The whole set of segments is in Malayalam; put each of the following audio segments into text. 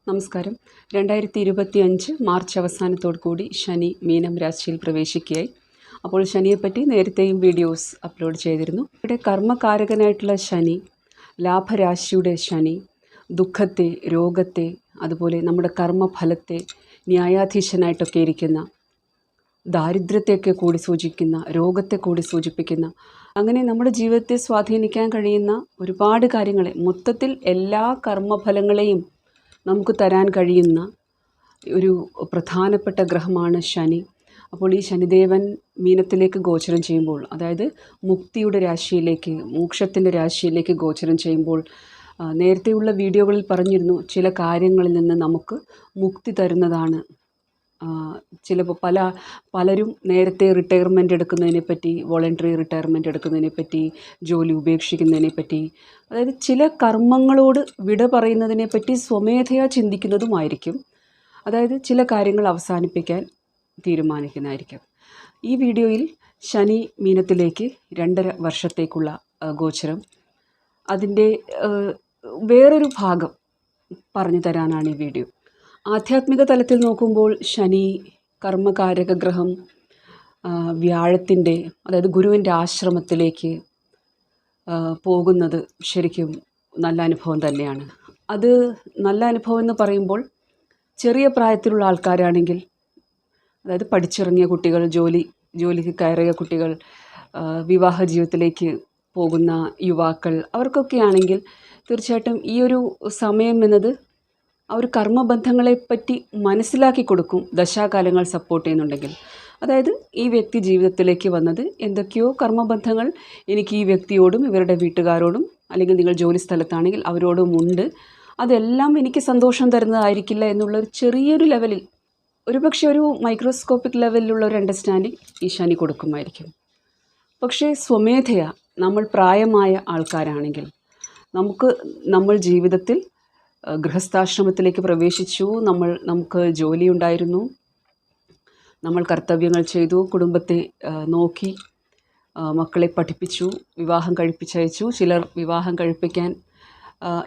നമസ്കാരം. 2025 മാർച്ച് അവസാനത്തോടുകൂടി ശനി മീനം രാശിയിൽ പ്രവേശിക്കുകയായി. അപ്പോൾ ശനിയെപ്പറ്റി നേരത്തെയും വീഡിയോസ് അപ്ലോഡ് ചെയ്തിരുന്നു. ഇവിടെ കർമ്മകാരകനായിട്ടുള്ള ശനി, ലാഭരാശിയുടെ ശനി, ദുഃഖത്തെ, രോഗത്തെ, അതുപോലെ നമ്മുടെ കർമ്മഫലത്തെ ന്യായാധീശനായിട്ടൊക്കെ ഇരിക്കുന്ന, ദാരിദ്ര്യത്തെയൊക്കെ കൂടി സൂചിപ്പിക്കുന്ന, രോഗത്തെ കൂടി സൂചിപ്പിക്കുന്ന, അങ്ങനെ നമ്മുടെ ജീവിതത്തെ സ്വാധീനിക്കാൻ കഴിയുന്ന ഒരുപാട് കാര്യങ്ങളെ, മൊത്തത്തിൽ എല്ലാ കർമ്മഫലങ്ങളെയും നമുക്ക് തരാൻ കഴിയുന്ന ഒരു പ്രധാനപ്പെട്ട ഗ്രഹമാണ് ശനി. അപ്പോൾ ഈ ശനിദേവൻ മീനത്തിലേക്ക് ഗോചരം ചെയ്യുമ്പോൾ, അതായത് മുക്തിയുടെ രാശിയിലേക്ക്, മോക്ഷത്തിൻ്റെ രാശിയിലേക്ക് ഗോചരം ചെയ്യുമ്പോൾ, നേരത്തെയുള്ള വീഡിയോകളിൽ പറഞ്ഞിരുന്നു, ചില കാര്യങ്ങളിൽ നിന്ന് നമുക്ക് മുക്തി തരുന്നതാണ്. ചിലപ്പോൾ പലരും നേരത്തെ റിട്ടയർമെൻറ്റ് എടുക്കുന്നതിനെപ്പറ്റി, വോളണ്ടറി റിട്ടയർമെൻറ്റ് എടുക്കുന്നതിനെപ്പറ്റി, ജോലി ഉപേക്ഷിക്കുന്നതിനെപ്പറ്റി, അതായത് ചില കർമ്മങ്ങളോട് വിട പറയുന്നതിനെപ്പറ്റി സ്വമേധയാ ചിന്തിക്കുന്നതുമായിരിക്കും. അതായത് ചില കാര്യങ്ങൾ അവസാനിപ്പിക്കാൻ തീരുമാനിക്കുന്നതായിരിക്കും. ഈ വീഡിയോയിൽ ശനി മീനത്തിലേക്ക് 2.5 വർഷത്തേക്കുള്ള ഗോചരം, അതിൻ്റെ വേറൊരു ഭാഗം പറഞ്ഞു തരാനാണ് ഈ വീഡിയോ. ആധ്യാത്മിക തലത്തിൽ നോക്കുമ്പോൾ ശനി കർമ്മകാരക ഗ്രഹം വ്യാഴത്തിൻ്റെ, അതായത് ഗുരുവിൻ്റെ ആശ്രമത്തിലേക്ക് പോകുന്നത് ശരിക്കും നല്ല അനുഭവം തന്നെയാണ്. അത് നല്ല അനുഭവം എന്ന് പറയുമ്പോൾ, ചെറിയ പ്രായത്തിലുള്ള ആൾക്കാരാണെങ്കിൽ, അതായത് പഠിച്ചിറങ്ങിയ കുട്ടികൾ, ജോലിക്ക് കയറിയ കുട്ടികൾ, വിവാഹ ജീവിതത്തിലേക്ക് പോകുന്ന യുവാക്കൾ, അവർക്കൊക്കെ ആണെങ്കിൽ തീർച്ചയായിട്ടും ഈ ഒരു സമയം എന്നത് ആ ഒരു കർമ്മബന്ധങ്ങളെപ്പറ്റി മനസ്സിലാക്കി കൊടുക്കും, ദശാകാലങ്ങൾ സപ്പോർട്ട് ചെയ്യുന്നുണ്ടെങ്കിൽ. അതായത് ഈ വ്യക്തി ജീവിതത്തിലേക്ക് വന്നത് എന്തൊക്കെയോ കർമ്മബന്ധങ്ങൾ എനിക്ക് ഈ വ്യക്തിയോടും ഇവരുടെ വീട്ടുകാരോടും, അല്ലെങ്കിൽ നിങ്ങൾ ജോലി സ്ഥലത്താണെങ്കിൽ അവരോടും ഉണ്ട്, അതെല്ലാം എനിക്ക് സന്തോഷം തരുന്നതായിരിക്കില്ല എന്നുള്ളൊരു ചെറിയൊരു ലെവലിൽ, ഒരുപക്ഷെ ഒരു മൈക്രോസ്കോപ്പിക് ലെവലിലുള്ള ഒരു അണ്ടർസ്റ്റാൻഡിങ് ഈ ശനി കൊടുക്കുമായിരിക്കും. പക്ഷേ സ്വമേധയാ നമ്മൾ പ്രായമായ ആൾക്കാരാണെങ്കിൽ, നമ്മൾ ജീവിതത്തിൽ ഗൃഹസ്ഥാശ്രമത്തിലേക്ക് പ്രവേശിച്ചു, നമുക്ക് ജോലി ഉണ്ടായിരുന്നു, നമ്മൾ കർത്തവ്യങ്ങൾ ചെയ്തു, കുടുംബത്തെ നോക്കി, മക്കളെ പഠിപ്പിച്ചു, വിവാഹം കഴിപ്പിച്ചയച്ചു. ചിലർ വിവാഹം കഴിപ്പിക്കാൻ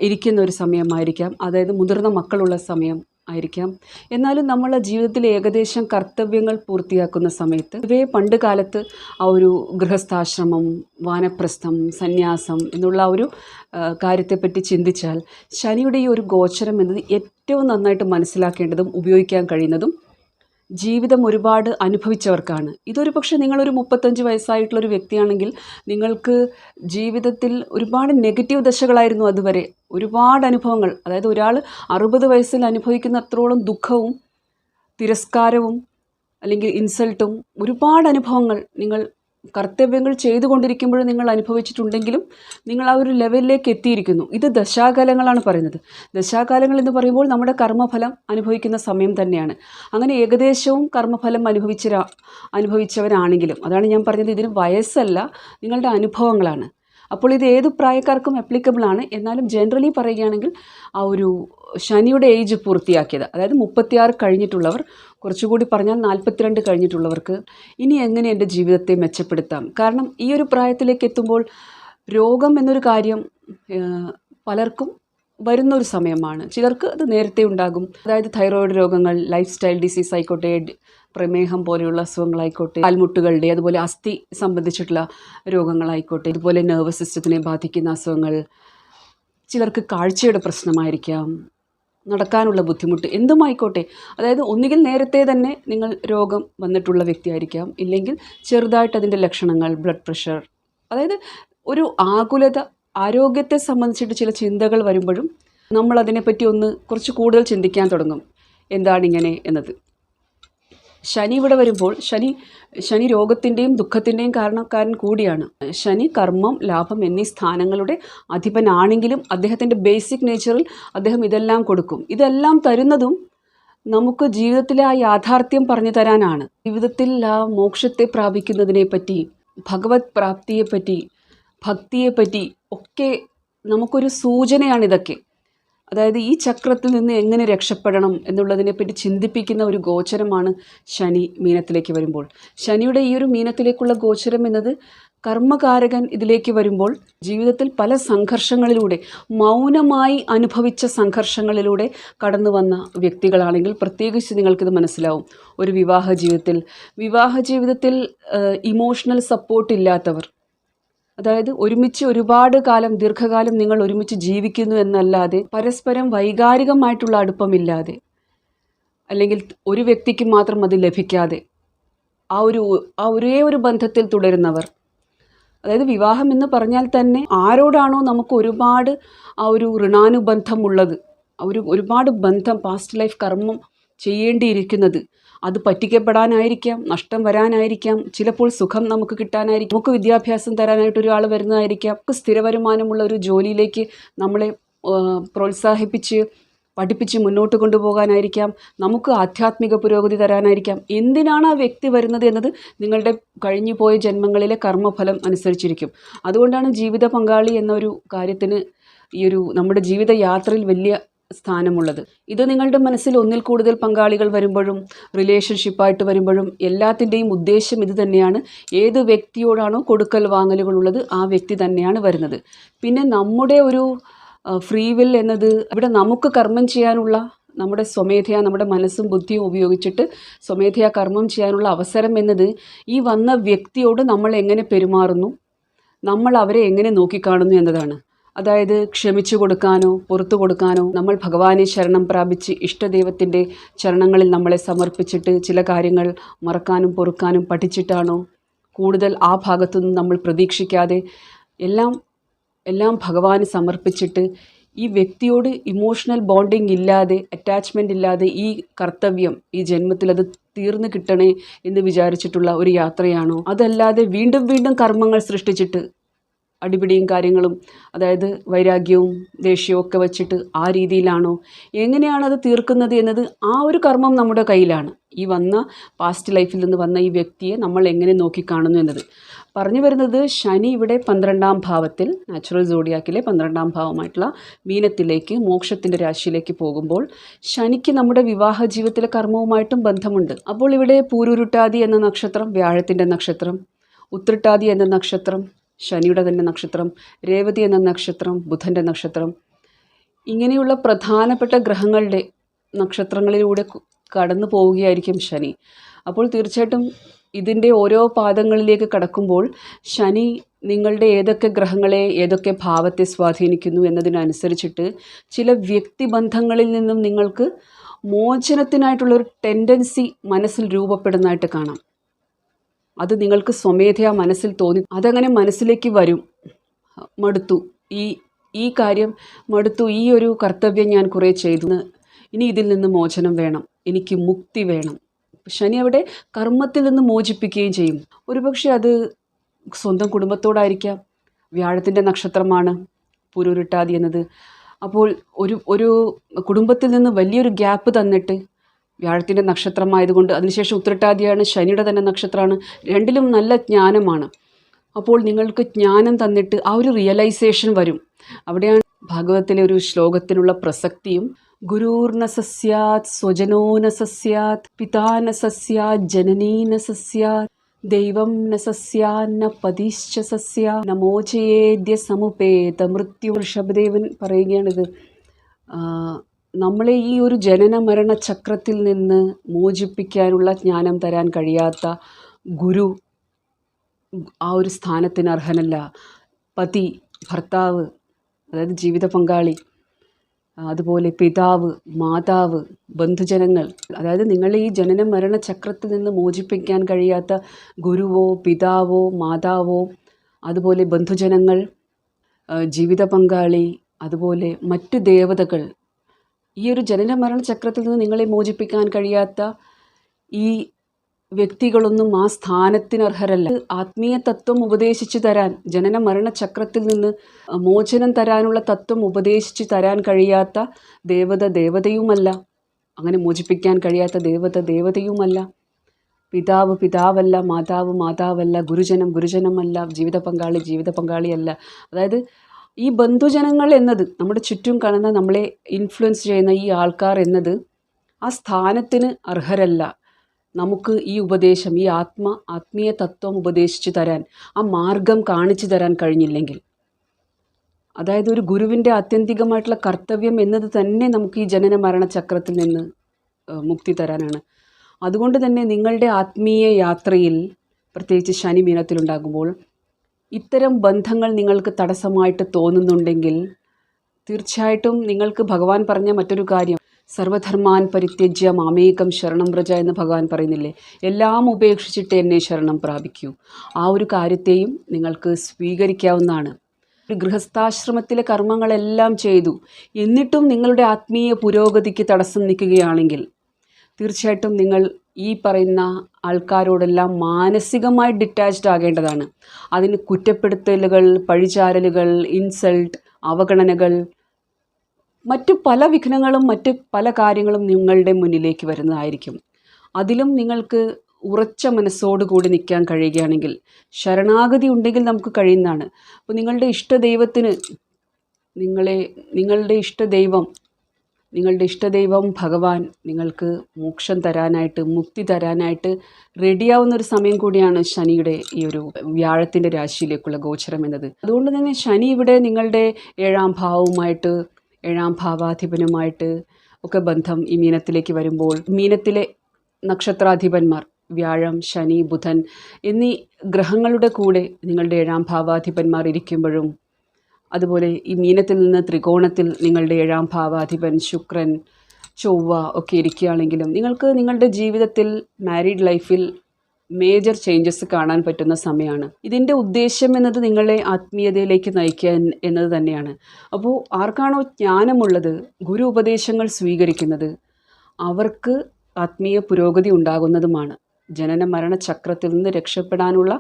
ഇരിക്കുന്ന ഒരു സമയമായിരിക്കാം, അതായത് മുതിർന്ന മക്കളുള്ള സമയം ആയിരിക്കാം. എന്നാലും നമ്മളെ ജീവിതത്തിൽ ഏകദേശം കർത്തവ്യങ്ങൾ പൂർത്തിയാക്കുന്ന സമയത്ത്, ഇവയെ പണ്ട് കാലത്ത് ആ ഒരു ഗൃഹസ്ഥാശ്രമം, വാനപ്രസ്ഥം, സന്യാസം എന്നുള്ള ഒരു കാര്യത്തെപ്പറ്റി ചിന്തിച്ചാൽ, ശനിയുടെ ഈ ഒരു ഗോചരം എന്നത് ഏറ്റവും നന്നായിട്ട് മനസ്സിലാക്കേണ്ടതും ഉപയോഗിക്കാൻ കഴിയുന്നതും ജീവിതം ഒരുപാട് അനുഭവിച്ചവർക്കാണ്. ഇതൊരു പക്ഷേ നിങ്ങളൊരു 35 വയസ്സായിട്ടുള്ളൊരു വ്യക്തിയാണെങ്കിൽ, നിങ്ങൾക്ക് ജീവിതത്തിൽ ഒരുപാട് നെഗറ്റീവ് ദശകളായിരുന്നു അതുവരെ, ഒരുപാട് അനുഭവങ്ങൾ. അതായത് ഒരാൾ 60 വയസ്സിൽ അനുഭവിക്കുന്ന അത്രോളം ദുഃഖവും തിരസ്കാരവും അല്ലെങ്കിൽ ഇൻസൾട്ടും ഒരുപാട് അനുഭവങ്ങൾ നിങ്ങൾ കർത്തവ്യങ്ങൾ ചെയ്തുകൊണ്ടിരിക്കുമ്പോൾ നിങ്ങൾ അനുഭവിച്ചിട്ടുണ്ടെങ്കിലും, നിങ്ങൾ ആ ഒരു ലെവലിലേക്ക് എത്തിയിരിക്കുന്നു. ഇത് ദശാകാലങ്ങളാണ് പറയുന്നത്. ദശാകാലങ്ങൾ എന്ന് പറയുമ്പോൾ നമ്മുടെ കർമ്മഫലം അനുഭവിക്കുന്ന സമയം തന്നെയാണ്. അങ്ങനെ ഏകദേശവും കർമ്മഫലം അനുഭവിച്ചവരാണെങ്കിലും, അതാണ് ഞാൻ പറഞ്ഞത്, ഇതിന് വയസ്സല്ല, നിങ്ങളുടെ അനുഭവങ്ങളാണ്. അപ്പോൾ ഇത് ഏത് പ്രായക്കാർക്കും അപ്ലിക്കബിൾ ആണ്. എന്നാലും ജനറലി പറയുകയാണെങ്കിൽ, ആ ഒരു ശനിയുടെ ഏജ് പൂർത്തിയാക്കിയത്, അതായത് 36 കഴിഞ്ഞിട്ടുള്ളവർ, കുറച്ചുകൂടി പറഞ്ഞാൽ 42 കഴിഞ്ഞിട്ടുള്ളവർക്ക് ഇനി എങ്ങനെ എൻ്റെ ജീവിതത്തെ മെച്ചപ്പെടുത്താം. കാരണം ഈ ഒരു പ്രായത്തിലേക്ക് എത്തുമ്പോൾ രോഗം എന്നൊരു കാര്യം പലർക്കും വരുന്നൊരു സമയമാണ്. ചിലർക്ക് അത് നേരത്തെ ഉണ്ടാകും. അതായത് തൈറോയ്ഡ് രോഗങ്ങൾ, ലൈഫ് സ്റ്റൈൽ ഡിസീസ് ആയിക്കോട്ടെ, പ്രമേഹം പോലെയുള്ള അസുഖങ്ങളായിക്കോട്ടെ, കാൽമുട്ടുകളുടെ, അതുപോലെ അസ്ഥി സംബന്ധിച്ചിട്ടുള്ള രോഗങ്ങളായിക്കോട്ടെ, ഇതുപോലെ നെർവസ് സിസ്റ്റത്തിനെ ബാധിക്കുന്ന അസുഖങ്ങൾ, ചിലർക്ക് കാഴ്ചയുടെ പ്രശ്നമായിരിക്കാം, നടക്കാനുള്ള ബുദ്ധിമുട്ട്, എന്തുമായിക്കോട്ടെ. അതായത് ഒന്നുകിൽ നേരത്തെ തന്നെ നിങ്ങൾ രോഗം വന്നിട്ടുള്ള വ്യക്തിയായിരിക്കാം, ഇല്ലെങ്കിൽ ചെറുതായിട്ട് അതിൻ്റെ ലക്ഷണങ്ങൾ, ബ്ലഡ് പ്രഷർ, അതായത് ഒരു ആകുലത, ആരോഗ്യത്തെ സംബന്ധിച്ചിട്ട് ചില ചിന്തകൾ വരുമ്പോഴും നമ്മൾ അതിനെപ്പറ്റി കുറച്ച് കൂടുതൽ ചിന്തിക്കാൻ തുടങ്ങും, എന്താണിങ്ങനെ എന്നത്. ശനി ഇവിടെ വരുമ്പോൾ, ശനി രോഗത്തിൻ്റെയും ദുഃഖത്തിൻ്റെയും കാരണക്കാരൻ കൂടിയാണ്. ശനി കർമ്മം, ലാഭം എന്നീ സ്ഥാനങ്ങളുടെ അധിപനാണെങ്കിലും അദ്ദേഹത്തിൻ്റെ ബേസിക് നേച്ചറിൽ അദ്ദേഹം ഇതെല്ലാം കൊടുക്കും. ഇതെല്ലാം തരുന്നതും നമുക്ക് ജീവിതത്തിലെ ആ യാഥാർത്ഥ്യം പറഞ്ഞു തരാനാണ്. ജീവിതത്തിൽ ആ മോക്ഷത്തെ പ്രാപിക്കുന്നതിനെപ്പറ്റി, ഭഗവത് പ്രാപ്തിയെപ്പറ്റി, ഭക്തിയെപ്പറ്റി ഒക്കെ നമുക്കൊരു സൂചനയാണിതൊക്കെ. അതായത് ഈ ചക്രത്തിൽ നിന്ന് എങ്ങനെ രക്ഷപ്പെടണം എന്നുള്ളതിനെപ്പറ്റി ചിന്തിപ്പിക്കുന്ന ഒരു ഗോചരമാണ് ശനി മീനത്തിലേക്ക് വരുമ്പോൾ. ശനിയുടെ ഈ ഒരു മീനത്തിലേക്കുള്ള ഗോചരം എന്നത് കർമ്മകാരകൻ ഇതിലേക്ക് വരുമ്പോൾ ജീവിതത്തിൽ പല സംഘർഷങ്ങളിലൂടെ മൗനമായി അനുഭവിച്ച സംഘർഷങ്ങളിലൂടെ കടന്നു വന്ന വ്യക്തികളാണെങ്കിൽ പ്രത്യേകിച്ച് നിങ്ങൾക്കിത് മനസ്സിലാവും. ഒരു വിവാഹ ജീവിതത്തിൽ ഇമോഷണൽ സപ്പോർട്ട് ഇല്ലാത്തവർ, അതായത് ഒരുമിച്ച് ഒരുപാട് കാലം ദീർഘകാലം നിങ്ങൾ ഒരുമിച്ച് ജീവിക്കുന്നു എന്നല്ലാതെ പരസ്പരം വൈകാരികമായിട്ടുള്ള അടുപ്പമില്ലാതെ, അല്ലെങ്കിൽ ഒരു വ്യക്തിക്ക് മാത്രം അത് ലഭിക്കാതെ ഒരേ ഒരു ബന്ധത്തിൽ തുടരുന്നവർ, അതായത് വിവാഹം എന്ന് പറഞ്ഞാൽ തന്നെ ആരോടാണോ നമുക്ക് ഒരുപാട് ഒരു ഋണാനുബന്ധമുള്ളത്, ഒരുപാട് ബന്ധം പാസ്റ്റ് ലൈഫ് കർമ്മം ചെയ്യേണ്ടിയിരിക്കുന്നത്, അത് പറ്റിക്കപ്പെടാനായിരിക്കാം, നഷ്ടം വരാനായിരിക്കാം, ചിലപ്പോൾ സുഖം നമുക്ക് കിട്ടാനായിരിക്കും, നമുക്ക് വിദ്യാഭ്യാസം തരാനായിട്ട് ഒരാൾ വരുന്നതായിരിക്കാം, നമുക്ക് സ്ഥിര വരുമാനമുള്ള ഒരു ജോലിയിലേക്ക് നമ്മളെ പ്രോത്സാഹിപ്പിച്ച് പഠിപ്പിച്ച് മുന്നോട്ട് കൊണ്ടുപോകാനായിരിക്കാം, നമുക്ക് ആധ്യാത്മിക പുരോഗതി തരാനായിരിക്കാം. എന്തിനാണ് ആ വ്യക്തി വരുന്നത് എന്നത് നിങ്ങളുടെ കഴിഞ്ഞു പോയ ജന്മങ്ങളിലെ കർമ്മഫലം അനുസരിച്ചിരിക്കും. അതുകൊണ്ടാണ് ജീവിത പങ്കാളി എന്നൊരു കാര്യത്തിന് നമ്മുടെ ജീവിത യാത്രയിൽ വലിയ സ്ഥാനമുള്ളത്. ഇത് നിങ്ങളുടെ മനസ്സിൽ ഒന്നിൽ കൂടുതൽ പങ്കാളികൾ വരുമ്പോഴും റിലേഷൻഷിപ്പായിട്ട് വരുമ്പോഴും എല്ലാത്തിൻ്റെയും ഉദ്ദേശം ഇത് തന്നെയാണ്. ഏത് വ്യക്തിയോടാണോ കൊടുക്കൽ വാങ്ങലുകളുള്ളത് ആ വ്യക്തി തന്നെയാണ് വരുന്നത്. പിന്നെ നമ്മുടെ ഒരു ഫ്രീ വിൽ എന്നത് ഇവിടെ നമുക്ക് കർമ്മം ചെയ്യാനുള്ള, നമ്മുടെ സ്വമേധയാ നമ്മുടെ മനസ്സും ബുദ്ധിയും ഉപയോഗിച്ചിട്ട് സ്വമേധയാ കർമ്മം ചെയ്യാനുള്ള അവസരം എന്നത് ഈ വന്ന വ്യക്തിയോട് നമ്മൾ എങ്ങനെ പെരുമാറുന്നു, നമ്മൾ അവരെ എങ്ങനെ നോക്കിക്കാണുന്നു എന്നതാണ്. അതായത് ക്ഷമിച്ചു കൊടുക്കാനോ പുറത്തു കൊടുക്കാനോ, നമ്മൾ ഭഗവാനെ ശരണം പ്രാപിച്ച് ഇഷ്ടദൈവത്തിൻ്റെ ചരണങ്ങളിൽ നമ്മളെ സമർപ്പിച്ചിട്ട് ചില കാര്യങ്ങൾ മറക്കാനും പൊറുക്കാനും പഠിച്ചിട്ടാണോ, കൂടുതൽ ആ ഭാഗത്തുനിന്ന് നമ്മൾ പ്രതീക്ഷിക്കാതെ എല്ലാം ഭഗവാന് സമർപ്പിച്ചിട്ട് ഈ വ്യക്തിയോട് ഇമോഷണൽ ബോണ്ടിങ് ഇല്ലാതെ, അറ്റാച്ച്മെൻ്റ് ഇല്ലാതെ ഈ കർത്തവ്യം ഈ ജന്മത്തിൽ അത് തീർന്നു കിട്ടണേ എന്ന് വിചാരിച്ചിട്ടുള്ള ഒരു യാത്രയാണോ, അതല്ലാതെ വീണ്ടും വീണ്ടും കർമ്മങ്ങൾ സൃഷ്ടിച്ചിട്ട് അടിപിടിയും കാര്യങ്ങളും, അതായത് വൈരാഗ്യവും ദേഷ്യവും ഒക്കെ വച്ചിട്ട് ആ രീതിയിലാണോ, എങ്ങനെയാണ് അത് തീർക്കുന്നത് എന്നത് ആ ഒരു കർമ്മം നമ്മുടെ കയ്യിലാണ്. ഈ വന്ന പാസ്റ്റ് ലൈഫിൽ നിന്ന് വന്ന ഈ വ്യക്തിയെ നമ്മൾ എങ്ങനെ നോക്കിക്കാണുന്നു എന്നത്. പറഞ്ഞു വരുന്നത് ശനി ഇവിടെ 12ാം ഭാവത്തിൽ, നാച്ചുറൽ സോഡിയാക്കിലെ 12ാം ഭാവമായിട്ടുള്ള മീനത്തിലേക്ക്, മോക്ഷത്തിൻ്റെ രാശിയിലേക്ക് പോകുമ്പോൾ ശനിക്ക് നമ്മുടെ വിവാഹ ജീവിതത്തിലെ കർമ്മവുമായിട്ടും ബന്ധമുണ്ട്. അപ്പോൾ ഇവിടെ പൂരുരുട്ടാതി എന്ന നക്ഷത്രം വ്യാഴത്തിൻ്റെ നക്ഷത്രം, ഉത്രട്ടാതി എന്ന നക്ഷത്രം ശനിയുടെ തന്നെ നക്ഷത്രം, രേവതി എന്ന നക്ഷത്രം ബുധൻ്റെ നക്ഷത്രം, ഇങ്ങനെയുള്ള പ്രധാനപ്പെട്ട ഗ്രഹങ്ങളുടെ നക്ഷത്രങ്ങളിലൂടെ കടന്നു പോവുകയായിരിക്കും ശനി. അപ്പോൾ തീർച്ചയായിട്ടും ഇതിൻ്റെ ഓരോ പാദങ്ങളിലേക്ക് കടക്കുമ്പോൾ ശനി നിങ്ങളുടെ ഏതൊക്കെ ഗ്രഹങ്ങളെ ഏതൊക്കെ ഭാവത്തെ സ്വാധീനിക്കുന്നു എന്നതിനനുസരിച്ചിട്ട് ചില വ്യക്തിബന്ധങ്ങളിൽ നിന്നും നിങ്ങൾക്ക് മോചനത്തിനായിട്ടുള്ളൊരു ടെൻഡൻസി മനസ്സിൽ രൂപപ്പെടുന്നതായിട്ട് കാണാം. അത് നിങ്ങൾക്ക് സ്വമേധയാ മനസ്സിൽ തോന്നി, അതങ്ങനെ മനസ്സിലേക്ക് വരും. മടുത്തു, ഈ കാര്യം മടുത്തു, ഈ ഒരു കർത്തവ്യം ഞാൻ കുറേ ചെയ്തു, ഇനി ഇതിൽ നിന്ന് മോചനം വേണം, എനിക്ക് മുക്തി വേണം. ശനി അവിടെ കർമ്മത്തിൽ നിന്ന് മോചിപ്പിക്കുകയും ചെയ്യും. ഒരുപക്ഷെ അത് സ്വന്തം കുടുംബത്തോടായിരിക്കാം. വ്യാഴത്തിൻ്റെ നക്ഷത്രമാണ് പൂരുരുട്ടാതി എന്നത്. അപ്പോൾ ഒരു കുടുംബത്തിൽ നിന്ന് വലിയൊരു ഗ്യാപ്പ് തന്നിട്ട്, വ്യാഴത്തിൻ്റെ നക്ഷത്രമായതുകൊണ്ട്, അതിനുശേഷം ഉത്രട്ടാതിയാണ് ശനിയുടെ തന്നെ നക്ഷത്രമാണ്, രണ്ടിലും നല്ല ജ്ഞാനമാണ്. അപ്പോൾ നിങ്ങൾക്ക് ജ്ഞാനം തന്നിട്ട് ആ ഒരു റിയലൈസേഷൻ വരും. അവിടെയാണ് ഭാഗവതത്തിലെ ഒരു ശ്ലോകത്തിനുള്ള പ്രസക്തിയും. ഗുരുർന സസ്യാത് സ്വജനോ ന സസ്യാത് പിതാ ന സസ്യാത് ജനനീ ന സസ്യാത് ദൈവം ന സസ്യാന്ന പതിശ്ച സസ്യ നമോചയേദ്യ സമുപേത മൃത്യു. ഋഷഭദേവൻ പറയുകയാണിത്. നമ്മളെ ഈ ഒരു ജനന മരണ ചക്രത്തിൽ നിന്ന് മോചിപ്പിക്കാനുള്ള ജ്ഞാനം തരാൻ കഴിയാത്ത ഗുരു ആ ഒരു സ്ഥാനത്തിന് അർഹനല്ല. പതി, ഭർത്താവ്, അതായത് ജീവിത പങ്കാളി, അതുപോലെ പിതാവ്, മാതാവ്, ബന്ധുജനങ്ങൾ, അതായത് നിങ്ങളെ ഈ ജനന മരണ ചക്രത്തിൽ നിന്ന് മോചിപ്പിക്കാൻ കഴിയാത്ത ഗുരുവോ പിതാവോ മാതാവോ, അതുപോലെ ബന്ധുജനങ്ങൾ, ജീവിത പങ്കാളി, അതുപോലെ മറ്റു ദേവതകൾ, ഈ ഒരു ജനന മരണ ചക്രത്തിൽ നിന്ന് നിങ്ങളെ മോചിപ്പിക്കാൻ കഴിയാത്ത ഈ വ്യക്തികളൊന്നും ആ സ്ഥാനത്തിന് അർഹരല്ല. ആത്മീയ തത്വം ഉപദേശിച്ചു തരാൻ, ജനന മരണ ചക്രത്തിൽ നിന്ന് മോചനം തരാനുള്ള തത്വം ഉപദേശിച്ചു തരാൻ കഴിയാത്ത ദേവതയുമല്ല, അങ്ങനെ മോചിപ്പിക്കാൻ കഴിയാത്ത ദേവതയുമല്ല, പിതാവ് പിതാവല്ല, മാതാവ് മാതാവല്ല, ഗുരുജനമല്ല, ജീവിത പങ്കാളിയല്ല. അതായത് ഈ ബന്ധുജനങ്ങൾ എന്നത്, നമ്മുടെ ചുറ്റും കാണുന്ന നമ്മളെ ഇൻഫ്ലുവൻസ് ചെയ്യുന്ന ഈ ആൾക്കാർ എന്നത് ആ സ്ഥാനത്തിന് അർഹരല്ല. നമുക്ക് ഈ ഉപദേശം, ഈ ആത്മീയ തത്വം ഉപദേശിച്ചു തരാൻ, ആ മാർഗം കാണിച്ചു തരാൻ കഴിഞ്ഞില്ലെങ്കിൽ, അതായത് ഒരു ഗുരുവിൻ്റെ ആത്യന്തികമായിട്ടുള്ള കർത്തവ്യം എന്നത് തന്നെ നമുക്ക് ഈ ജനന മരണ ചക്രത്തിൽ നിന്ന് മുക്തി തരാനാണ്. അതുകൊണ്ട് തന്നെ നിങ്ങളുടെ ആത്മീയ യാത്രയിൽ, പ്രത്യേകിച്ച് ശനി മീനത്തിലുണ്ടാകുമ്പോൾ ഇത്തരം ബന്ധങ്ങൾ നിങ്ങൾക്ക് തടസ്സമായിട്ട് തോന്നുന്നുണ്ടെങ്കിൽ തീർച്ചയായിട്ടും നിങ്ങൾക്ക് ഭഗവാൻ പറഞ്ഞ മറ്റൊരു കാര്യം, സർവധർമാൻ പരിത്യജ്യ മാമേകം ശരണം വ്രജ എന്ന് ഭഗവാൻ പറയുന്നില്ലേ, എല്ലാം ഉപേക്ഷിച്ചിട്ട് എന്നെ ശരണം പ്രാപിക്കൂ. ആ ഒരു കാര്യത്തെയും നിങ്ങൾക്ക് സ്വീകരിക്കാവുന്നതാണ്. ഒരു ഗൃഹസ്ഥാശ്രമത്തിലെ കർമ്മങ്ങളെല്ലാം ചെയ്തു, എന്നിട്ടും നിങ്ങളുടെ ആത്മീയ പുരോഗതിക്ക് തടസ്സം നിൽക്കുകയാണെങ്കിൽ തീർച്ചയായിട്ടും നിങ്ങൾ ഈ പറയുന്ന ആൾക്കാരോടെല്ലാം മാനസികമായി ഡിറ്റാച്ച്ഡ് ആകേണ്ടതാണ്. അതിന് കുറ്റപ്പെടുത്തലുകൾ, പഴിചാരലുകൾ, ഇൻസൾട്ട്, അവഗണനകൾ, മറ്റു പല വിഘ്നങ്ങളും മറ്റ് പല കാര്യങ്ങളും നിങ്ങളുടെ മുന്നിലേക്ക് വരുന്നതായിരിക്കും. അതിലും നിങ്ങൾക്ക് ഉറച്ച മനസ്സോടുകൂടി നിൽക്കാൻ കഴിയുകയാണെങ്കിൽ, ശരണാഗതി ഉണ്ടെങ്കിൽ നമുക്ക് കഴിയുന്നതാണ്. അപ്പോൾ നിങ്ങളുടെ ഇഷ്ടദൈവത്തിന്, നിങ്ങളുടെ ഇഷ്ടദൈവം ഭഗവാൻ നിങ്ങൾക്ക് മോക്ഷം തരാനായിട്ട്, മുക്തി തരാനായിട്ട് റെഡിയാവുന്നൊരു സമയം കൂടിയാണ് ശനിയുടെ ഈ ഒരു വ്യാഴത്തിൻ്റെ രാശിയിലേക്കുള്ള ഗോചരം എന്നത്. അതുകൊണ്ട് തന്നെ ശനി ഇവിടെ നിങ്ങളുടെ 7ാം ഭാവവുമായിട്ട്, 7ാം ഭാവാധിപനുമായിട്ട് ഒക്കെ ബന്ധം ഈ മീനത്തിലേക്ക് വരുമ്പോൾ, മീനത്തിലെ നക്ഷത്രാധിപന്മാർ വ്യാഴം, ശനി, ബുധൻ എന്നീ ഗ്രഹങ്ങളുടെ കൂടെ നിങ്ങളുടെ 7ാം ഭാവാധിപന്മാർ ഇരിക്കുമ്പോഴും, അതുപോലെ ഈ മീനത്തിൽ നിന്ന് ത്രികോണത്തിൽ നിങ്ങളുടെ 7ാം ഭാവാധിപൻ ശുക്രൻ, ചൊവ്വ ഒക്കെ ഇരിക്കുകയാണെങ്കിലും നിങ്ങൾക്ക് നിങ്ങളുടെ ജീവിതത്തിൽ, മാരീഡ് ലൈഫിൽ മേജർ ചേഞ്ചസ് കാണാൻ പറ്റുന്ന സമയമാണ്. ഇതിൻ്റെ ഉദ്ദേശം എന്നത് നിങ്ങളെ ആത്മീയതയിലേക്ക് നയിക്കാൻ എന്നത് തന്നെയാണ്. അപ്പോൾ ആർക്കാണോ ജ്ഞാനമുള്ളത്, ഗുരു ഉപദേശങ്ങൾ സ്വീകരിക്കുന്നത്, അവർക്ക് ആത്മീയ പുരോഗതി ഉണ്ടാകുന്നതുമാണ്. ജനന മരണ ചക്രത്തിൽ നിന്ന് രക്ഷപ്പെടാനുള്ള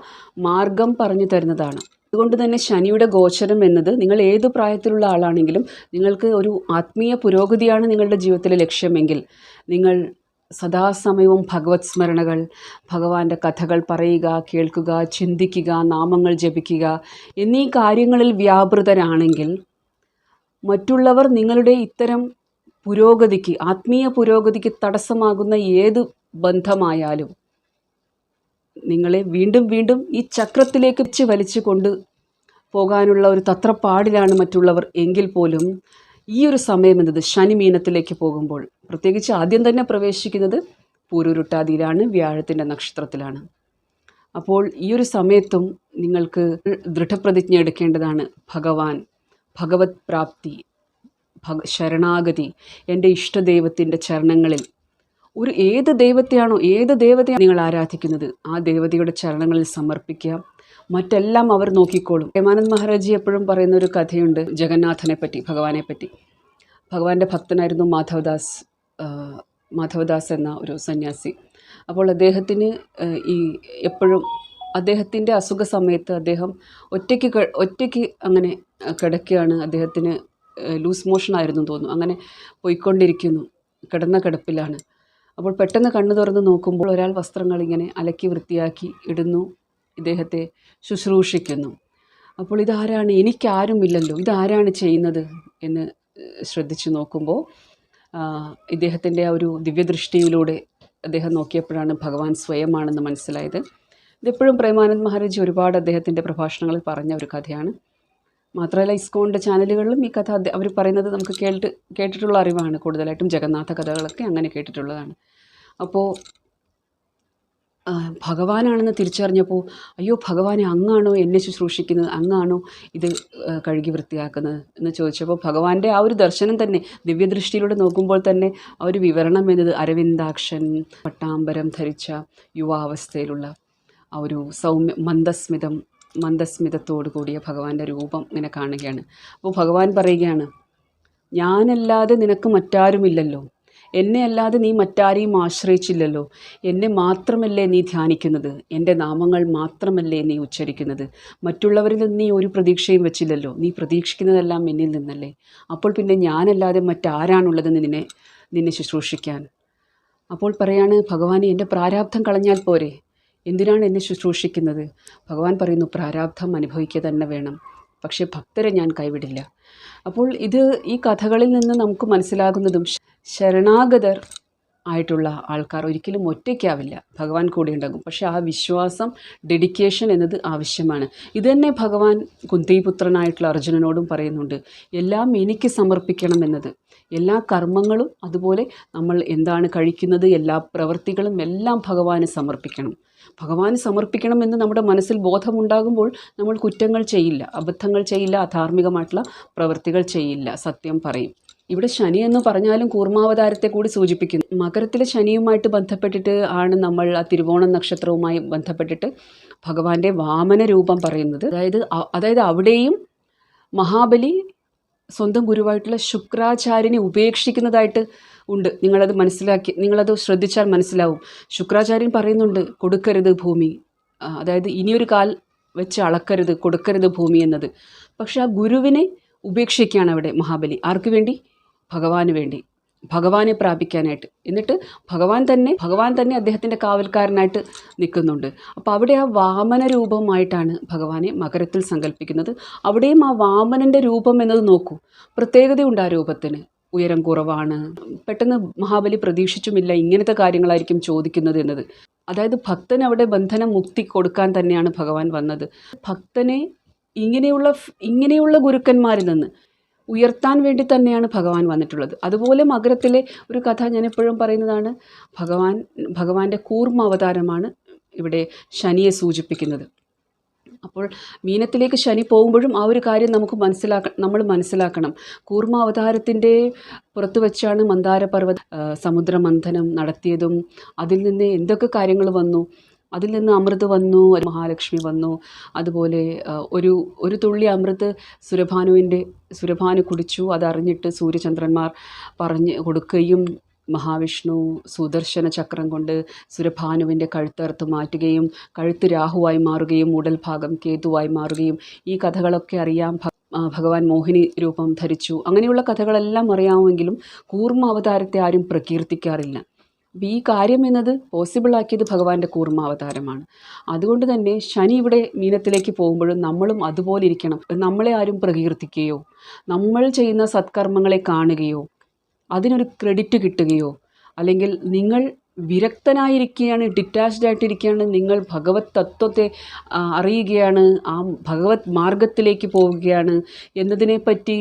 മാർഗം പറഞ്ഞു തരുന്നതാണ്. അതുകൊണ്ട് തന്നെ ശനിയുടെ ഗോചരം എന്നത്, നിങ്ങൾ ഏത് പ്രായത്തിലുള്ള ആളാണെങ്കിലും നിങ്ങൾക്ക് ഒരു ആത്മീയ പുരോഗതിയാണ് നിങ്ങളുടെ ജീവിതത്തിലെ ലക്ഷ്യമെങ്കിൽ, നിങ്ങൾ സദാസമയവും ഭഗവത് സ്മരണകൾ, ഭഗവാന്റെ കഥകൾ പറയുക, കേൾക്കുക, ചിന്തിക്കുക, നാമങ്ങൾ ജപിക്കുക എന്നീ കാര്യങ്ങളിൽ വ്യാപൃതരാണെങ്കിൽ, മറ്റുള്ളവർ നിങ്ങളുടെ ഇത്തരം പുരോഗതിക്ക്, ആത്മീയ പുരോഗതിക്ക് തടസ്സമാകുന്ന ഏത് ബന്ധമായാലും നിങ്ങളെ വീണ്ടും വീണ്ടും ഈ ചക്രത്തിലേക്ക് വലിച്ചു കൊണ്ട് പോകാനുള്ള ഒരു തത്രപ്പാടിലാണ് മറ്റുള്ളവർ എങ്കിൽ പോലും, ഈ ഒരു സമയം എന്നത് ശനി മീനത്തിലേക്ക് പോകുമ്പോൾ, പ്രത്യേകിച്ച് ആദ്യം തന്നെ പ്രവേശിക്കുന്നത് പൂരുരുട്ടാതിയിലാണ്, വ്യാഴത്തിൻ്റെ നക്ഷത്രത്തിലാണ്. അപ്പോൾ ഈ ഒരു സമയത്തും നിങ്ങൾക്ക് ദൃഢപ്രതിജ്ഞ എടുക്കേണ്ടതാണ്. ഭഗവത് പ്രാപ്തി, ശരണാഗതി, എൻ്റെ ഇഷ്ടദൈവത്തിൻ്റെ ചരണങ്ങളിൽ, ഏത് ദൈവത്തെയാണോ നിങ്ങൾ ആരാധിക്കുന്നത് ആ ദേവതയുടെ ചരണങ്ങളിൽ സമർപ്പിക്കുക. മറ്റെല്ലാം അവർ നോക്കിക്കോളും. പ്രേമാനന്ദ് മഹാരാജ് എപ്പോഴും പറയുന്ന ഒരു കഥയുണ്ട് ജഗന്നാഥനെ പറ്റി, ഭഗവാനെ പറ്റി. ഭഗവാന്റെ ഭക്തനായിരുന്നു മാധവദാസ് എന്ന ഒരു സന്യാസി. അപ്പോൾ അദ്ദേഹത്തിന് എപ്പോഴും അദ്ദേഹത്തിൻ്റെ അസുഖ സമയത്ത് അദ്ദേഹം ഒറ്റയ്ക്ക് അങ്ങനെ കിടക്കുകയാണ്. അദ്ദേഹത്തിന് ലൂസ് മോഷൻ ആയിരുന്നു തോന്നുന്നു. അങ്ങനെ പോയിക്കൊണ്ടിരിക്കുന്നു, കിടന്ന കിടപ്പിലാണ്. അപ്പോൾ പെട്ടെന്ന് കണ്ണു തുറന്ന് നോക്കുമ്പോൾ ഒരാൾ വസ്ത്രങ്ങൾ ഇങ്ങനെ അലക്കി വൃത്തിയാക്കി ഇടുന്നു, ഇദ്ദേഹത്തെ ശുശ്രൂഷിക്കുന്നു. അപ്പോൾ ഇതാരാണ്, എനിക്കാരുമില്ലല്ലോ, ഇതാരാണ് ചെയ്യുന്നത് എന്ന് ശ്രദ്ധിച്ചു നോക്കുമ്പോൾ ഇദ്ദേഹത്തിൻ്റെ ആ ഒരു ദിവ്യദൃഷ്ടിയിലൂടെ അദ്ദേഹം നോക്കിയപ്പോഴാണ് ഭഗവാൻ സ്വയമാണെന്ന് മനസ്സിലായത്. ഇതെപ്പോഴും പ്രേമാനന്ദ് മഹാരാജ് ഒരുപാട് അദ്ദേഹത്തിൻ്റെ പ്രഭാഷണങ്ങളിൽ പറഞ്ഞ ഒരു കഥയാണ്. മാത്രമല്ല ഇസ്കോണിൻ്റെ ചാനലുകളിലും ഈ കഥ അവർ പറയുന്നത് നമുക്ക് കേട്ടിട്ടുള്ള അറിവാണ്. കൂടുതലായിട്ടും ജഗന്നാഥ കഥകളൊക്കെ അങ്ങനെ കേട്ടിട്ടുള്ളതാണ്. അപ്പോൾ ഭഗവാനാണെന്ന് തിരിച്ചറിഞ്ഞപ്പോൾ, അയ്യോ ഭഗവാനെ, അങ്ങാണോ എന്നെ ശുശ്രൂഷിക്കുന്നത്, അങ്ങാണോ ഇത് കഴുകി വൃത്തിയാക്കുന്നത് എന്ന് ചോദിച്ചപ്പോൾ ഭഗവാന്റെ ആ ഒരു ദർശനം തന്നെ, ദിവ്യദൃഷ്ടിയിലൂടെ നോക്കുമ്പോൾ തന്നെ ആ ഒരു വിവരണം എന്നത്, അരവിന്ദാക്ഷൻ, പട്ടാമ്പരം ധരിച്ച യുവാവസ്ഥയിലുള്ള ആ ഒരു മന്ദസ്മിതത്തോടു കൂടിയ ഭഗവാന്റെ രൂപം ഇങ്ങനെ കാണുകയാണ്. അപ്പോൾ ഭഗവാൻ പറയുകയാണ്, ഞാനല്ലാതെ നിനക്ക് മറ്റാരുമില്ലല്ലോ, എന്നെ അല്ലാതെ നീ മറ്റാരെയും ആശ്രയിച്ചില്ലല്ലോ, എന്നെ മാത്രമല്ലേ നീ ധ്യാനിക്കുന്നത്, എൻ്റെ നാമങ്ങൾ മാത്രമല്ലേ നീ ഉച്ചരിക്കുന്നത്, മറ്റുള്ളവരിൽ നിന്ന് നീ ഒരു പ്രതീക്ഷയും വെച്ചില്ലല്ലോ, നീ പ്രതീക്ഷിക്കുന്നതെല്ലാം എന്നിൽ നിന്നല്ലേ, അപ്പോൾ പിന്നെ ഞാനല്ലാതെ മറ്റാരാണുള്ളത് നിന്നെ ശുശ്രൂഷിക്കാൻ. അപ്പോൾ പറയാണ്, ഭഗവാനെ എൻ്റെ പ്രാരാബ്ധം കളഞ്ഞാൽ പോരെ, എന്തിനാണ് എന്നെ ശുശ്രൂഷിക്കുന്നത്? ഭഗവാൻ പറയുന്നു, പ്രാരാബ്ധം അനുഭവിക്കുക തന്നെ വേണം, പക്ഷേ ഭക്തരെ ഞാൻ കൈവിടില്ല. അപ്പോൾ ഈ കഥകളിൽ നിന്ന് നമുക്ക് മനസ്സിലാകുന്നതും, ശരണാഗതർ ആയിട്ടുള്ള ആൾക്കാർ ഒരിക്കലും ഒറ്റയ്ക്കാവില്ല, ഭഗവാൻ കൂടെ ഉണ്ടാകും. പക്ഷേ ആ വിശ്വാസം, ഡെഡിക്കേഷൻ എന്നത് ആവശ്യമാണ്. ഇതുതന്നെ ഭഗവാൻ കുന്തിപുത്രനായിട്ടുള്ള അർജുനനോടും പറയുന്നുണ്ട്, എല്ലാം എനിക്ക് സമർപ്പിക്കണം എന്നത്. എല്ലാ കർമ്മങ്ങളും അതുപോലെ നമ്മൾ എന്താണ് കഴിക്കുന്നത്, എല്ലാ പ്രവൃത്തികളും എല്ലാം ഭഗവാന് സമർപ്പിക്കണം. ഭഗവാന് സമർപ്പിക്കണമെന്ന് നമ്മുടെ മനസ്സിൽ ബോധമുണ്ടാകുമ്പോൾ നമ്മൾ കുറ്റങ്ങൾ ചെയ്യില്ല, അബദ്ധങ്ങൾ ചെയ്യില്ല, അധാർമികമായിട്ടുള്ള പ്രവൃത്തികൾ ചെയ്യില്ല, സത്യം പറയും. ഇവിടെ ശനി എന്ന് പറഞ്ഞാലും കൂർമാവതാരത്തെ കൂടി സൂചിപ്പിക്കുന്നു. മകരത്തിലെ ശനിയുമായിട്ട് ബന്ധപ്പെട്ടിട്ട് ആണ് നമ്മൾ ആ തിരുവോണം നക്ഷത്രവുമായി ബന്ധപ്പെട്ടിട്ട് ഭഗവാന്റെ വാമന രൂപം പറയുന്നത്. അതായത് അവിടെയും മഹാബലി സ്വന്തം ഗുരുവായിട്ടുള്ള ശുക്രാചാര്യനെ ഉപേക്ഷിക്കുന്നതായിട്ട് ഉണ്ട്. നിങ്ങളത് ശ്രദ്ധിച്ചാൽ മനസ്സിലാവും. ശുക്രാചാര്യൻ പറയുന്നുണ്ട്, കൊടുക്കരുത് ഭൂമി, അതായത് ഇനിയൊരു കാൽ വെച്ച് അളക്കരുത്, കൊടുക്കരുത് ഭൂമി എന്നത്. പക്ഷെ ആ ഗുരുവിനെ ഉപേക്ഷിക്കുകയാണ് അവിടെ മഹാബലി. ആർക്ക് വേണ്ടി? ഭഗവാന് വേണ്ടി, ഭഗവാനെ പ്രാപിക്കാനായിട്ട്. എന്നിട്ട് ഭഗവാൻ തന്നെ അദ്ദേഹത്തിൻ്റെ കാവൽക്കാരനായിട്ട് നിൽക്കുന്നുണ്ട്. അപ്പോൾ അവിടെ ആ വാമന രൂപമായിട്ടാണ് ഭഗവാനെ മകരത്തിൽ സങ്കല്പിക്കുന്നത്. അവിടെയും ആ വാമനൻ്റെ രൂപം എന്നത് നോക്കൂ, പ്രത്യേകതയുണ്ട് ആ രൂപത്തിന്. ഉയരം കുറവാണ്. പെട്ടെന്ന് മഹാബലി പ്രതീക്ഷിച്ചുമില്ല ഇങ്ങനത്തെ കാര്യങ്ങളായിരിക്കും ചോദിക്കുന്നത് എന്നത്. അതായത് ഭക്തന് അവിടെ ബന്ധനം മുക്തി കൊടുക്കാൻ തന്നെയാണ് ഭഗവാൻ വന്നത്. ഭക്തനെ ഇങ്ങനെയുള്ള ഗുരുക്കന്മാരിൽ നിന്ന് ഉയർത്താൻ വേണ്ടി തന്നെയാണ് ഭഗവാൻ വന്നിട്ടുള്ളത്. അതുപോലെ മകരത്തിലെ ഒരു കഥ ഞാൻ എപ്പോഴും പറയുന്നതാണ്. ഭഗവാന്റെ കൂർമ്മ അവതാരമാണ് ഇവിടെ ശനിയെ സൂചിപ്പിക്കുന്നത്. അപ്പോൾ മീനത്തിലേക്ക് ശനി പോകുമ്പോഴും ആ ഒരു കാര്യം നമ്മൾ മനസ്സിലാക്കണം. കൂർമ്മ അവതാരത്തിൻ്റെ പുറത്ത് വെച്ചാണ് മന്ദാരപർവ്വത സമുദ്രമന്ഥനം നടത്തിയതും അതിൽ നിന്ന് എന്തൊക്കെ കാര്യങ്ങൾ വന്നു. അതിൽ നിന്ന് അമൃത് വന്നു, മഹാലക്ഷ്മി വന്നു. അതുപോലെ ഒരു തുള്ളി അമൃത് സുരഭാനു കുടിച്ചു. അതറിഞ്ഞിട്ട് സൂര്യചന്ദ്രന്മാർ പറഞ്ഞു കൊടുക്കുകയും മഹാവിഷ്ണു സുദർശന ചക്രം കൊണ്ട് സുരഭാനുവിൻ്റെ കഴുത്തറുത്ത് മാറ്റുകയും കഴുത്ത് രാഹുവായി മാറുകയും ഉടൽ ഭാഗം കേതുവായി മാറുകയും ഈ കഥകളൊക്കെ അറിയാം. ഭഗവാൻ മോഹിനി രൂപം ധരിച്ചു. അങ്ങനെയുള്ള കഥകളെല്ലാം അറിയാമെങ്കിലും കൂർമ്മ അവതാരത്തെ ആരും പ്രകീർത്തിക്കാറില്ല. അപ്പോൾ ഈ കാര്യം എന്നത് പോസിബിളാക്കിയത് ഭഗവാന്റെ കൂർമാവതാരമാണ്. അതുകൊണ്ട് തന്നെ ശനി ഇവിടെ മീനത്തിലേക്ക് പോകുമ്പോഴും നമ്മളും അതുപോലെ ഇരിക്കണം. നമ്മളെ ആരും പ്രകീർത്തിക്കുകയോ നമ്മൾ ചെയ്യുന്ന സത്കർമ്മങ്ങളെ കാണുകയോ അതിനൊരു ക്രെഡിറ്റ് കിട്ടുകയോ, അല്ലെങ്കിൽ നിങ്ങൾ വിരക്തനായിരിക്കുകയാണ്, ഡിറ്റാച്ച്ഡ് ആയിട്ടിരിക്കുകയാണ്, നിങ്ങൾ ഭഗവത് തത്വത്തെ അറിയുകയാണ്, ആ ഭഗവത് മാർഗത്തിലേക്ക് പോവുകയാണ് എന്നതിനെപ്പറ്റി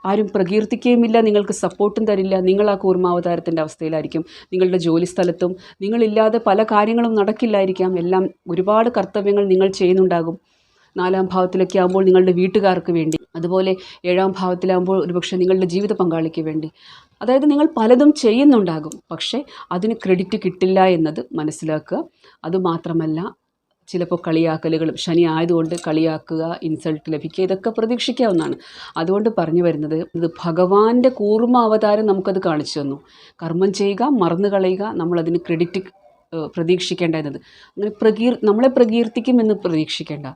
ആരും പ്രകീർത്തിക്കുകയുമില്ല, നിങ്ങൾക്ക് സപ്പോർട്ടും തരില്ല. നിങ്ങൾ ആ കൂർമാവതാരത്തിൻ്റെ അവസ്ഥയിലായിരിക്കും. നിങ്ങളുടെ ജോലി സ്ഥലത്തും നിങ്ങളില്ലാതെ പല കാര്യങ്ങളും നടക്കില്ലായിരിക്കാം. എല്ലാം ഒരുപാട് കർത്തവ്യങ്ങൾ നിങ്ങൾ ചെയ്യുന്നുണ്ടാകും. 4-ാം ഭാവത്തിലൊക്കെ ആകുമ്പോൾ നിങ്ങളുടെ വീട്ടുകാർക്ക് വേണ്ടി, അതുപോലെ 7-ാം ഭാവത്തിലാകുമ്പോൾ ഒരുപക്ഷെ നിങ്ങളുടെ ജീവിത പങ്കാളിക്ക് വേണ്ടി. അതായത് നിങ്ങൾ പലതും ചെയ്യുന്നുണ്ടാകും, പക്ഷേ അതിന് ക്രെഡിറ്റ് കിട്ടില്ല എന്നത് മനസ്സിലാക്കുക. അതുമാത്രമല്ല, ചിലപ്പോൾ കളിയാക്കലുകളും, ശനി ആയതുകൊണ്ട് കളിയാക്കുക, ഇൻസൾട്ട് ലഭിക്കുക, ഇതൊക്കെ പ്രതീക്ഷിക്കാവുന്നതാണ്. അതുകൊണ്ട് പറഞ്ഞു വരുന്നത്, ഇത് ഭഗവാന്റെ കൂർമ്മ അവതാരം നമുക്കത് കാണിച്ചു തന്നു. കർമ്മം ചെയ്യുക, മറന്നു കളയുക, നമ്മളതിന് ക്രെഡിറ്റ് പ്രതീക്ഷിക്കേണ്ട എന്നത്. അങ്ങനെ നമ്മളെ പ്രകീർത്തിക്കുമെന്ന് പ്രതീക്ഷിക്കേണ്ട.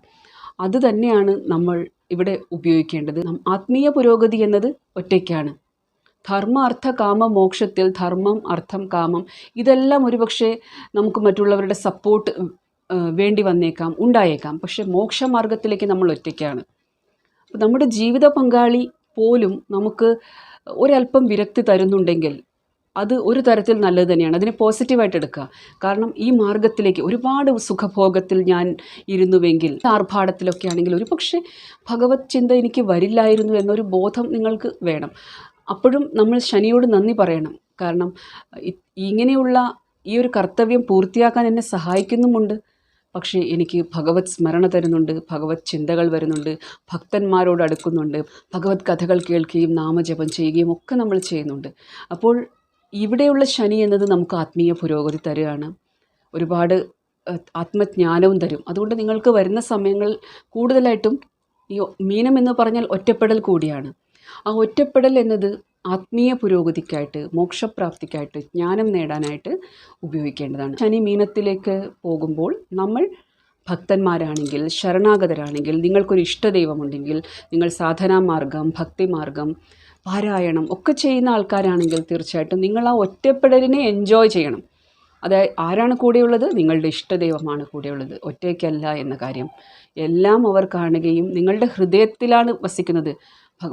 അത് തന്നെയാണ് നമ്മൾ ഇവിടെ ഉപയോഗിക്കേണ്ടത്. ആത്മീയ പുരോഗതി എന്നത് ഒറ്റയ്ക്കാണ്. ധർമ്മ അർത്ഥ കാമ മോക്ഷത്തിൽ ധർമ്മം, അർത്ഥം, കാമം ഇതെല്ലാം ഒരുപക്ഷെ നമുക്ക് മറ്റുള്ളവരുടെ സപ്പോർട്ട് വേണ്ടി വന്നേക്കാം, ഉണ്ടായേക്കാം. പക്ഷെ മോക്ഷമാർഗത്തിലേക്ക് നമ്മൾ ഒറ്റയ്ക്കാണ്. നമ്മുടെ ജീവിത പങ്കാളി പോലും നമുക്ക് ഒരല്പം വിരക്തി തരുന്നുണ്ടെങ്കിൽ അത് ഒരു തരത്തിൽ നല്ലത് തന്നെയാണ്. അതിനെ പോസിറ്റീവായിട്ട് എടുക്കുക. കാരണം ഈ മാർഗത്തിലേക്ക് ഒരുപാട് സുഖഭോഗത്തിൽ ഞാൻ ഇരുന്നുവെങ്കിൽ, ആർഭാടത്തിലൊക്കെ ആണെങ്കിൽ ഒരുപക്ഷെ ഭഗവത് ചിന്ത എനിക്ക് വരില്ലായിരുന്നു എന്നൊരു ബോധം നിങ്ങൾക്ക് വേണം. അപ്പോഴും നമ്മൾ ശനിയോട് നന്ദി പറയണം. കാരണം ഇങ്ങനെയുള്ള ഈ ഒരു കർത്തവ്യം പൂർത്തിയാക്കാൻ എന്നെ സഹായിക്കുന്നുമുണ്ട്. പക്ഷേ എനിക്ക് ഭഗവത് സ്മരണ തരുന്നുണ്ട്, ഭഗവത് ചിന്തകൾ വരുന്നുണ്ട്, ഭക്തന്മാരോട് അടുക്കുന്നുണ്ട്, ഭഗവത് കഥകൾ കേൾക്കുകയും നാമജപം ചെയ്യുകയും ഒക്കെ നമ്മൾ ചെയ്യുന്നുണ്ട്. അപ്പോൾ ഇവിടെയുള്ള ശനി എന്നത് നമുക്ക് ആത്മീയ പുരോഗതി തരുകയാണ്, ഒരുപാട് ആത്മജ്ഞാനവും തരും. അതുകൊണ്ട് നിങ്ങൾക്ക് വരുന്ന സമയങ്ങൾ കൂടുതലായിട്ടും ഈ മീനം എന്ന് പറഞ്ഞാൽ ഒറ്റപ്പെടൽ കൂടിയാണ്. ആ ഒറ്റപ്പെടൽ എന്നത് ആത്മീയ പുരോഗതിക്കായിട്ട്, മോക്ഷപ്രാപ്തിക്കായിട്ട്, ജ്ഞാനം നേടാനായിട്ട് ഉപയോഗിക്കേണ്ടതാണ്. ശനി മീനത്തിലേക്ക് പോകുമ്പോൾ നമ്മൾ ഭക്തന്മാരാണെങ്കിൽ, ശരണാഗതരാണെങ്കിൽ, നിങ്ങൾക്കൊരു ഇഷ്ടദൈവമുണ്ടെങ്കിൽ, നിങ്ങൾ സാധനാമാർഗം, ഭക്തിമാർഗം, പാരായണം ഒക്കെ ചെയ്യുന്ന ആൾക്കാരാണെങ്കിൽ തീർച്ചയായിട്ടും നിങ്ങൾ ആ ഒറ്റപ്പെടലിനെ എൻജോയ് ചെയ്യണം. അതായത് ആരാണ് കൂടെയുള്ളത്? നിങ്ങളുടെ ഇഷ്ടദൈവമാണ് കൂടെയുള്ളത്, ഒറ്റയ്ക്കല്ല എന്ന കാര്യം എല്ലാം അവർ കാണുകയും നിങ്ങളുടെ ഹൃദയത്തിലാണ് വസിക്കുന്നത്.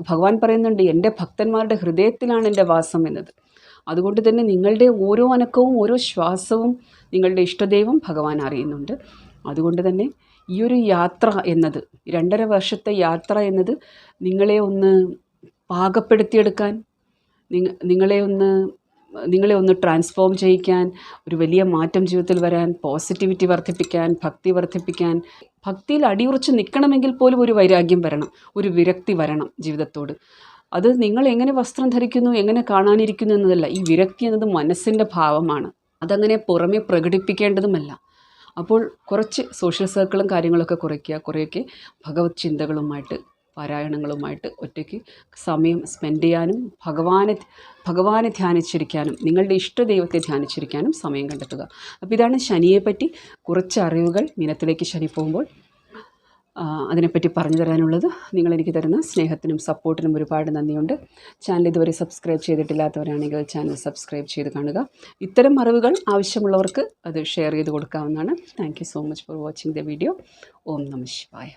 ഭഗവാൻ പറയുന്നുണ്ട്, എൻ്റെ ഭക്തന്മാരുടെ ഹൃദയത്തിലാണ് എൻ്റെ വാസം എന്നത്. അതുകൊണ്ട് തന്നെ നിങ്ങളുടെ ഓരോ അനക്കവും ഓരോ ശ്വാസവും നിങ്ങളുടെ ഇഷ്ടദൈവം ഭഗവാൻ അറിയുന്നുണ്ട്. അതുകൊണ്ട് തന്നെ ഈ ഒരു യാത്ര എന്നത് 2.5 വർഷത്തെ യാത്ര എന്നത് നിങ്ങളെ ഒന്ന് പാകപ്പെടുത്തിയെടുക്കാൻ, നിങ്ങളെ ഒന്ന് ട്രാൻസ്ഫോം ചെയ്യിക്കാൻ, ഒരു വലിയ മാറ്റം ജീവിതത്തിൽ വരാൻ, പോസിറ്റിവിറ്റി വർദ്ധിപ്പിക്കാൻ, ഭക്തി വർദ്ധിപ്പിക്കാൻ, ഭക്തിയിൽ അടിയുറച്ച് നിൽക്കണമെങ്കിൽ പോലും ഒരു വൈരാഗ്യം വരണം, ഒരു വിരക്തി വരണം ജീവിതത്തോട്. അത് നിങ്ങൾ എങ്ങനെ വസ്ത്രം ധരിക്കുന്നു, എങ്ങനെ കാണാനിരിക്കുന്നു എന്നതല്ല. ഈ വിരക്തി എന്നത് മനസ്സിൻ്റെ ഭാവമാണ്. അതങ്ങനെ പുറമെ പ്രകടിപ്പിക്കേണ്ടതുമല്ല. അപ്പോൾ കുറച്ച് സോഷ്യൽ സർക്കിളും കാര്യങ്ങളൊക്കെ കുറയ്ക്കുക. കുറേയൊക്കെ ഭഗവത് ചിന്തകളുമായിട്ട്, പാരായണങ്ങളുമായിട്ട് ഒറ്റയ്ക്ക് സമയം സ്പെൻഡ് ചെയ്യാനും ഭഗവാനെ ധ്യാനിച്ചിരിക്കാനും നിങ്ങളുടെ ഇഷ്ടദൈവത്തെ ധ്യാനിച്ചിരിക്കാനും സമയം കണ്ടെത്തുക. അപ്പോൾ ഇതാണ് ശനിയെപ്പറ്റി കുറച്ച് അറിവുകൾ. മീനത്തിലേക്ക് ശനി പോകുമ്പോൾ അതിനെപ്പറ്റി പറഞ്ഞു തരാനുള്ളത്. നിങ്ങളെനിക്ക് തരുന്ന സ്നേഹത്തിനും സപ്പോർട്ടിനും ഒരുപാട് നന്ദിയുണ്ട്. ചാനൽ ഇതുവരെ സബ്സ്ക്രൈബ് ചെയ്തിട്ടില്ലാത്തവരാണെങ്കിൽ ചാനൽ സബ്സ്ക്രൈബ് ചെയ്ത് കാണുക. ഇത്തരം അറിവുകൾ ആവശ്യമുള്ളവർക്ക് അത് ഷെയർ ചെയ്ത് കൊടുക്കാവുന്നതാണ്. Thank you so much for watching the video. ഓം നമഃ ശിവായ.